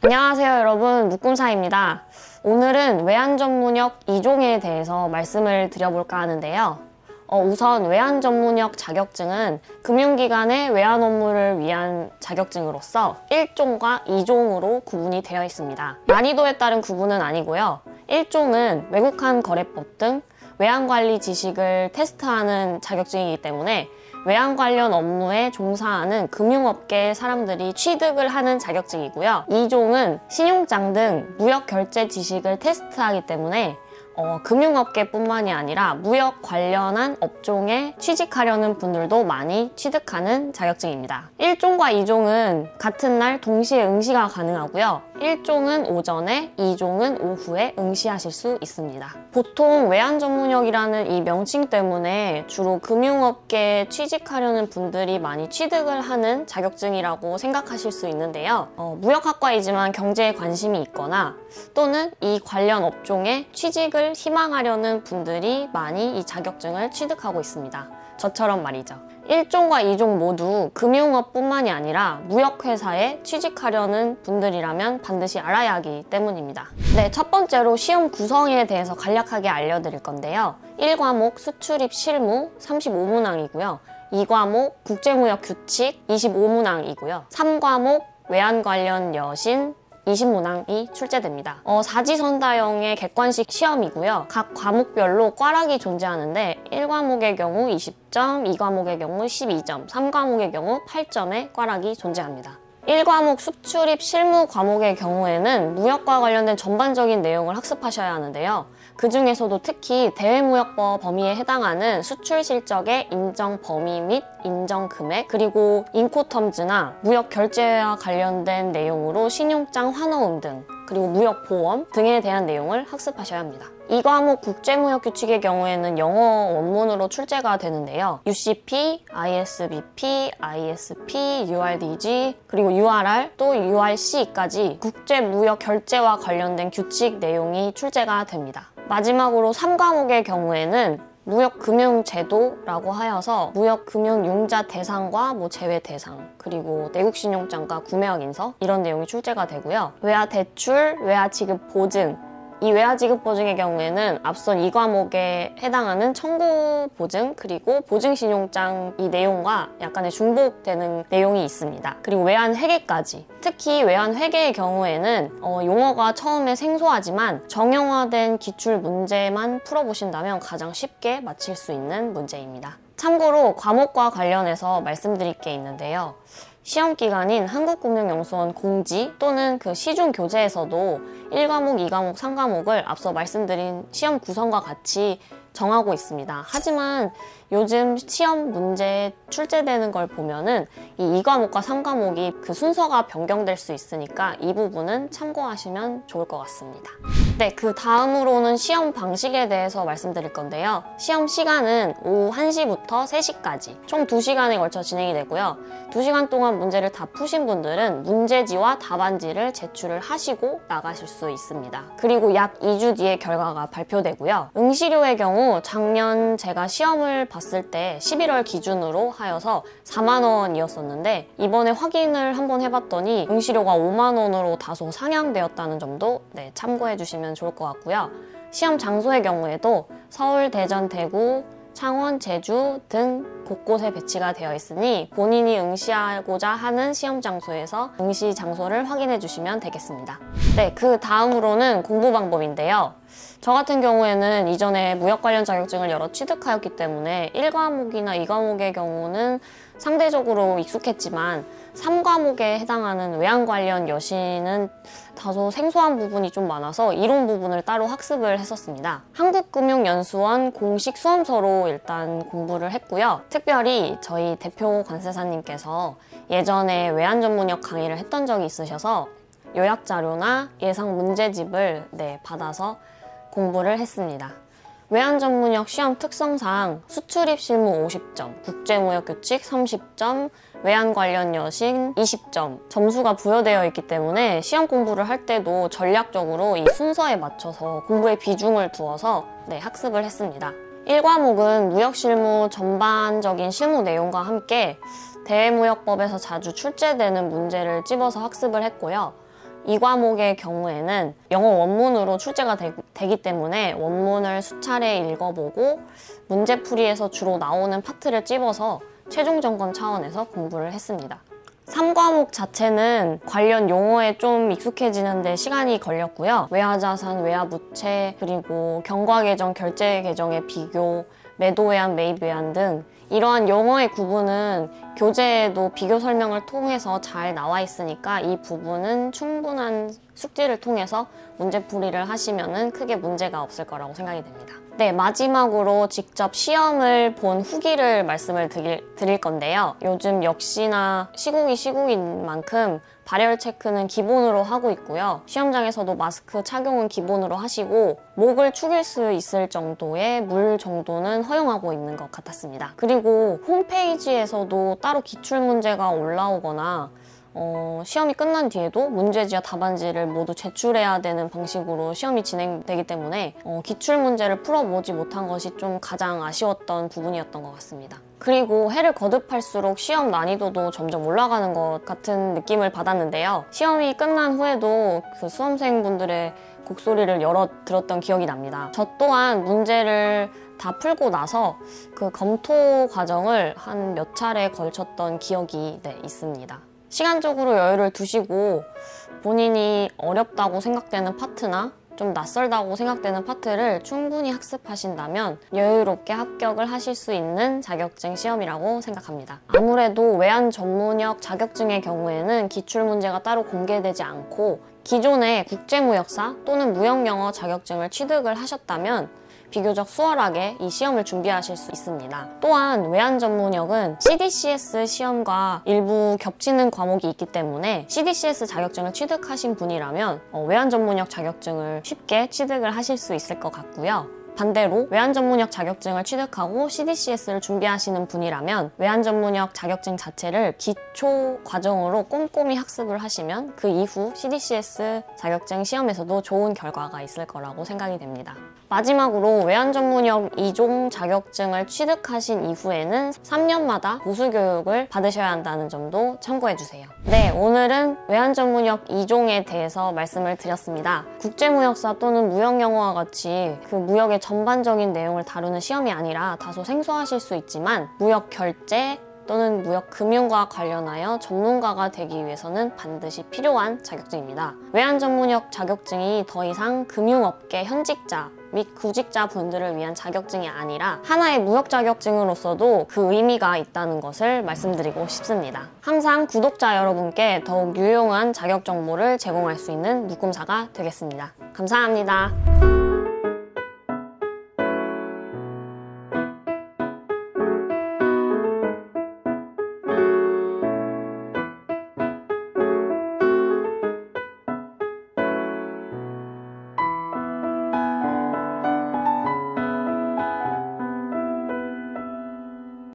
안녕하세요 여러분, 묶음사입니다. 오늘은 외환전문역 2종에 대해서 말씀을 드려볼까 하는데요. 우선 외환전문역 자격증은 금융기관의 외환 업무를 위한 자격증으로서 1종과 2종으로 구분이 되어 있습니다. 난이도에 따른 구분은 아니고요. 1종은 외국환 거래법 등 외환관리 지식을 테스트하는 자격증이기 때문에 외환 관련 업무에 종사하는 금융업계 사람들이 취득을 하는 자격증이고요. 2종은 신용장 등 무역 결제 지식을 테스트하기 때문에 금융업계뿐만이 아니라 무역 관련한 업종에 취직하려는 분들도 많이 취득하는 자격증입니다. 1종과 2종은 같은 날 동시에 응시가 가능하고요. 1종은 오전에, 2종은 오후에 응시하실 수 있습니다. 보통 외환전문역이라는 이 명칭 때문에 주로 금융업계에 취직하려는 분들이 많이 취득을 하는 자격증이라고 생각하실 수 있는데요. 무역학과이지만 경제에 관심이 있거나 또는 이 관련 업종에 취직을 희망하려는 분들이 많이 이 자격증을 취득하고 있습니다. 저처럼 말이죠. 1종과 2종 모두 금융업뿐만이 아니라 무역회사에 취직하려는 분들이라면 반드시 알아야 하기 때문입니다. 네, 첫 번째로 시험 구성에 대해서 간략하게 알려드릴 건데요. 1과목 수출입 실무 35문항이고요. 2과목 국제무역 규칙 25문항이고요. 3과목 외환 관련 여신 20문항이 출제됩니다. 사지선다형의 객관식 시험이고요. 각 과목별로 꽈락이 존재하는데 1과목의 경우 20점, 2과목의 경우 12점, 3과목의 경우 8점의 꽈락이 존재합니다. 1과목 수출입 실무 과목의 경우에는 무역과 관련된 전반적인 내용을 학습하셔야 하는데요. 그 중에서도 특히 대외무역법 범위에 해당하는 수출 실적의 인정 범위 및 인정 금액, 그리고 인코텀즈나 무역 결제와 관련된 내용으로 신용장 환호음 등, 그리고 무역보험 등에 대한 내용을 학습하셔야 합니다. 2과목 국제무역규칙의 경우에는 영어 원문으로 출제가 되는데요. UCP, ISBP, ISP, URDG, 그리고 URR, 또 URC까지 국제무역 결제와 관련된 규칙 내용이 출제가 됩니다. 마지막으로 3과목의 경우에는 무역금융제도라고 하여서 무역금융융자 대상과 제외 대상, 그리고 내국신용장과 구매확인서 이런 내용이 출제가 되고요. 외화대출, 외화지급 보증, 이 외화지급 보증의 경우에는 앞선 2과목에 해당하는 청구 보증, 그리고 보증신용장 이 내용과 약간의 중복되는 내용이 있습니다. 그리고 외환회계까지. 특히 외환회계의 경우에는 용어가 처음에 생소하지만 정형화된 기출 문제만 풀어보신다면 가장 쉽게 맞힐 수 있는 문제입니다. 참고로 과목과 관련해서 말씀드릴 게 있는데요. 시험기간인 한국금융연수원 공지 또는 그 시중교재에서도 1과목, 2과목, 3과목을 앞서 말씀드린 시험 구성과 같이 정하고 있습니다. 하지만 요즘 시험 문제에 출제되는 걸 보면은 이 2과목과 3과목이 그 순서가 변경될 수 있으니까 이 부분은 참고하시면 좋을 것 같습니다. 네, 그 다음으로는 시험 방식에 대해서 말씀드릴 건데요. 시험 시간은 오후 1시부터 3시까지 총 2시간에 걸쳐 진행이 되고요. 2시간 동안 문제를 다 푸신 분들은 문제지와 답안지를 제출을 하시고 나가실 수 있습니다. 그리고 약 2주 뒤에 결과가 발표되고요. 응시료의 경우 작년 제가 시험을 봤을 때 11월 기준으로 하여서 4만 원이었었는데 이번에 확인을 한번 해봤더니 응시료가 5만 원으로 다소 상향되었다는 점도 참고해 주시면 좋을 것 같고요. 시험 장소의 경우에도 서울, 대전, 대구, 창원, 제주 등 곳곳에 배치가 되어 있으니 본인이 응시하고자 하는 시험 장소에서 응시 장소를 확인해 주시면 되겠습니다. 네, 그 다음으로는 공부 방법인데요. 저 같은 경우에는 이전에 무역 관련 자격증을 여러 취득하였기 때문에 1과목이나 2과목의 경우는 상대적으로 익숙했지만 3과목에 해당하는 외환 관련 여신은 다소 생소한 부분이 좀 많아서 이론 부분을 따로 학습을 했었습니다. 한국금융연수원 공식 수험서로 일단 공부를 했고요. 특별히 저희 대표 관세사님께서 예전에 외환전문역 강의를 했던 적이 있으셔서 요약자료나 예상 문제집을 받아서 공부를 했습니다. 외환전문역 시험 특성상 수출입 실무 50점, 국제무역규칙 30점, 외환 관련 여신 20점 점수가 부여되어 있기 때문에 시험 공부를 할 때도 전략적으로 이 순서에 맞춰서 공부에 비중을 두어서 학습을 했습니다. 1과목은 무역실무 전반적인 실무 내용과 함께 대외무역법에서 자주 출제되는 문제를 집어서 학습을 했고요. 이 과목의 경우에는 영어 원문으로 출제가 되기 때문에 원문을 수차례 읽어보고 문제풀이에서 주로 나오는 파트를 찝어서 최종 점검 차원에서 공부를 했습니다. 3과목 자체는 관련 용어에 좀 익숙해지는데 시간이 걸렸고요. 외화자산, 외화부채, 그리고 경과계정, 결제계정의 비교, 매도외환, 매입외환 등 이러한 용어의 구분은 교재에도 비교 설명을 통해서 잘 나와 있으니까 이 부분은 충분한 숙지를 통해서 문제풀이를 하시면은 크게 문제가 없을 거라고 생각이 됩니다. 네, 마지막으로 직접 시험을 본 후기를 말씀을 드릴 건데요. 요즘 역시나 시국이 시국인 만큼 발열 체크는 기본으로 하고 있고요. 시험장에서도 마스크 착용은 기본으로 하시고 목을 축일 수 있을 정도의 물 정도는 허용하고 있는 것 같았습니다. 그리고 홈페이지에서도 따로 기출문제가 올라오거나 시험이 끝난 뒤에도 문제지와 답안지를 모두 제출해야 되는 방식으로 시험이 진행되기 때문에 기출문제를 풀어보지 못한 것이 좀 가장 아쉬웠던 부분이었던 것 같습니다. 그리고 해를 거듭할수록 시험 난이도도 점점 올라가는 것 같은 느낌을 받았는데요. 시험이 끝난 후에도 그 수험생분들의 곡소리를 여러 들었던 기억이 납니다. 저 또한 문제를 다 풀고 나서 그 검토 과정을 한 몇 차례 걸쳤던 기억이 있습니다. 시간적으로 여유를 두시고 본인이 어렵다고 생각되는 파트나 좀 낯설다고 생각되는 파트를 충분히 학습하신다면 여유롭게 합격을 하실 수 있는 자격증 시험이라고 생각합니다. 아무래도 외환 전문역 자격증의 경우에는 기출문제가 따로 공개되지 않고 기존의 국제무역사 또는 무역영어 자격증을 취득을 하셨다면 비교적 수월하게 이 시험을 준비하실 수 있습니다. 또한 외환 전문역은 CDCS 시험과 일부 겹치는 과목이 있기 때문에 CDCS 자격증을 취득하신 분이라면 외환 전문역 자격증을 쉽게 취득을 하실 수 있을 것 같고요. 반대로 외환 전문역 자격증을 취득하고 CDCS를 준비하시는 분이라면 외환 전문역 자격증 자체를 기초 과정으로 꼼꼼히 학습을 하시면 그 이후 CDCS 자격증 시험에서도 좋은 결과가 있을 거라고 생각이 됩니다. 마지막으로 외환 전문역 2종 자격증을 취득하신 이후에는 3년마다 보수교육을 받으셔야 한다는 점도 참고해주세요. 네, 오늘은 외환 전문역 2종에 대해서 말씀을 드렸습니다. 국제무역사 또는 무역영어와 같이 그 무역의 전반적인 내용을 다루는 시험이 아니라 다소 생소하실 수 있지만 무역 결제 또는 무역 금융과 관련하여 전문가가 되기 위해서는 반드시 필요한 자격증입니다. 외환 전문역 자격증이 더 이상 금융업계 현직자 및 구직자 분들을 위한 자격증이 아니라 하나의 무역 자격증으로서도 그 의미가 있다는 것을 말씀드리고 싶습니다. 항상 구독자 여러분께 더욱 유용한 자격 정보를 제공할 수 있는 묶음사가 되겠습니다. 감사합니다.